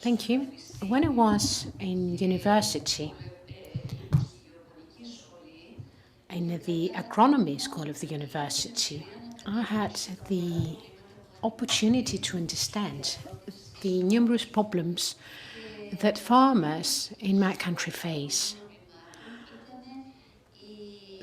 Thank you. When I was in university, in the agronomy school of the university, I had the opportunity to understand the numerous problems that farmers in my country face.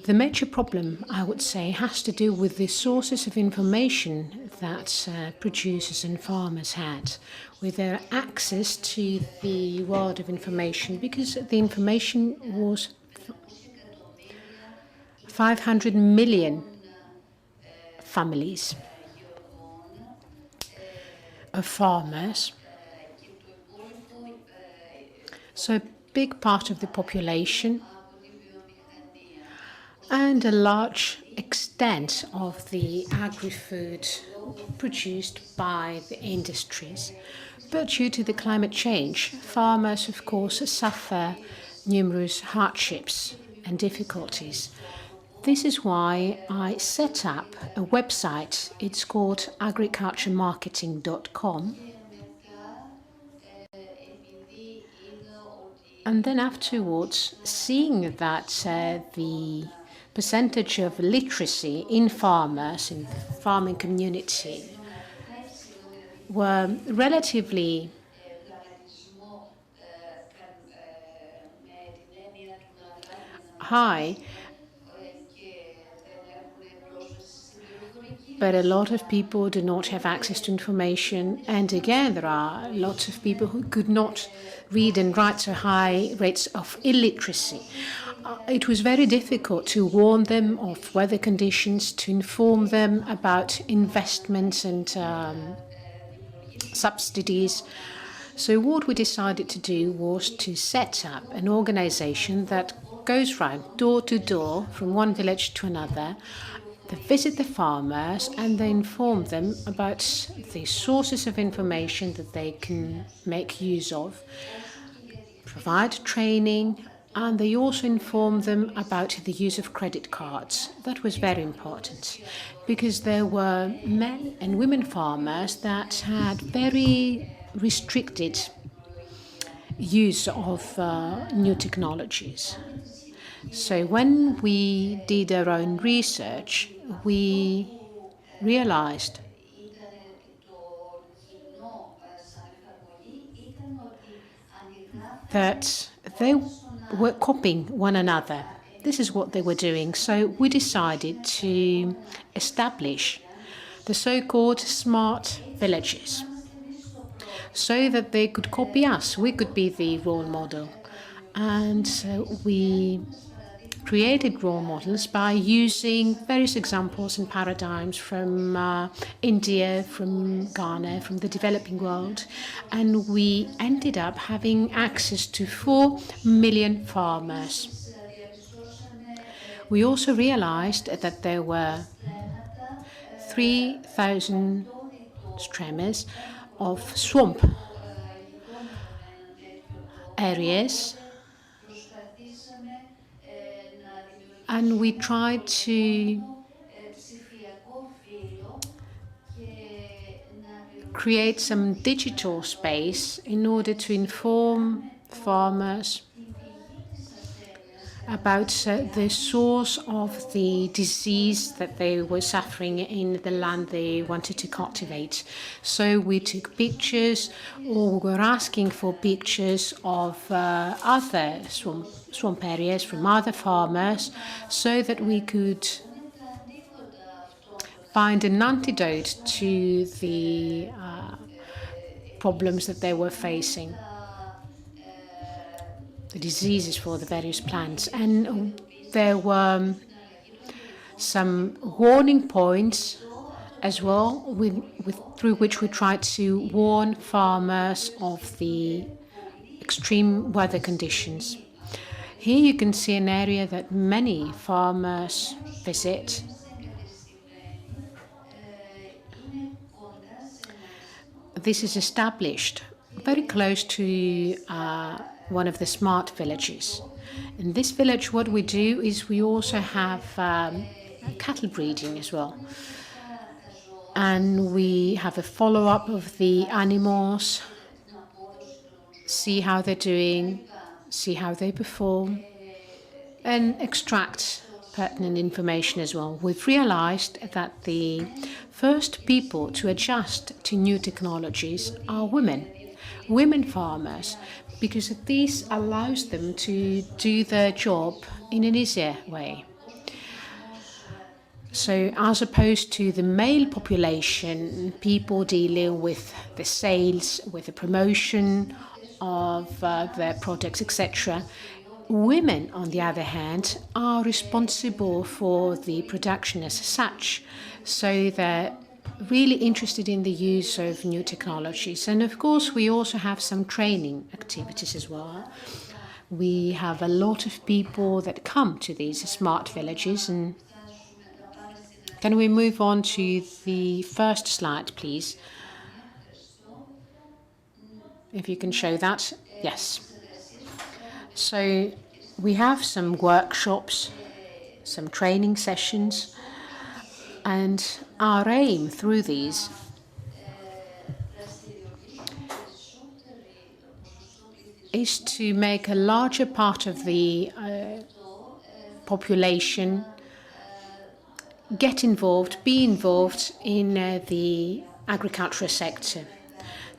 The major problem, I would say, has to do with the sources of information that producers and farmers had, with their access to the world of information, because the information was 500 million families of farmers. So a big part of the population and a large extent of the agri-food produced by the industries. But due to the climate change, farmers, of course, suffer numerous hardships and difficulties. This is why I set up a website. It's called agriculturemarketing.com. And then afterwards, seeing that the percentage of literacy in farmers, in the farming community, were relatively high, but a lot of people do not have access to information. And again, there are lots of people who could not read and write, so high rates of illiteracy. It was very difficult to warn them of weather conditions, to inform them about investments and subsidies. So what we decided to do was to set up an organization that goes round door to door from one village to another. They visit the farmers and they inform them about the sources of information that they can make use of, provide training, and they also inform them about the use of credit cards. That was very important because there were men and women farmers that had very restricted use of new technologies. So when we did our own research, we realized that they were copying one another. This is what they were doing. So we decided to establish the so-called smart villages so that they could copy us. We could be the role model. And so we created role models by using various examples and paradigms from India, from Ghana, from the developing world. And we ended up having access to 4 million farmers. We also realized that there were 3,000 streams of swamp areas. And we tried to create some digital space in order to inform farmers about the source of the disease that they were suffering in the land they wanted to cultivate. So we took pictures, or we were asking for pictures of other swamp areas from other farmers so that we could find an antidote to the problems that they were facing, the diseases for the various plants. And there were some warning points as well through which we tried to warn farmers of the extreme weather conditions. Here you can see an area that many farmers visit. This is established very close to one of the smart villages. In this village, what we do is we also have cattle breeding as well. And we have a follow-up of the animals. see how they're doing, see how they perform, and extract pertinent information as well. We've realized that the first people to adjust to new technologies are women farmers, because this allows them to do their job in an easier way. So as opposed to the male population, people dealing with the sales, with the promotion of their products, etc., women, on the other hand, are responsible for the production as such. So they're really interested in the use of new technologies. And of course, we also have some training activities as well. We have a lot of people that come to these smart villages. And can we move on to the first slide, please? If you can show that. Yes. So we have some workshops, some training sessions, and our aim through these is to make a larger part of the population get involved, be involved in the agricultural sector.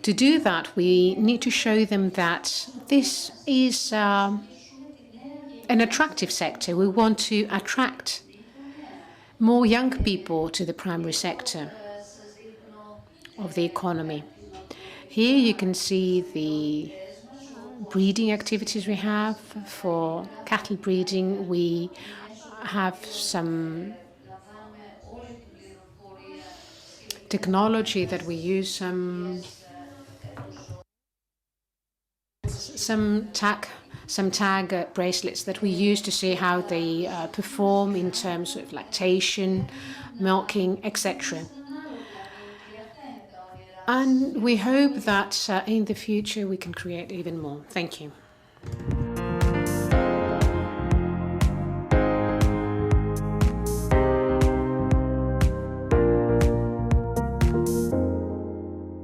To do that, we need to show them that this is an attractive sector. We want to attract more young people to the primary sector of the economy. Here you can see the breeding activities we have. For cattle breeding, we have some technology that we use, some tag bracelets that we use to see how they perform in terms of lactation, milking, etc. And we hope that in the future we can create even more. Thank you.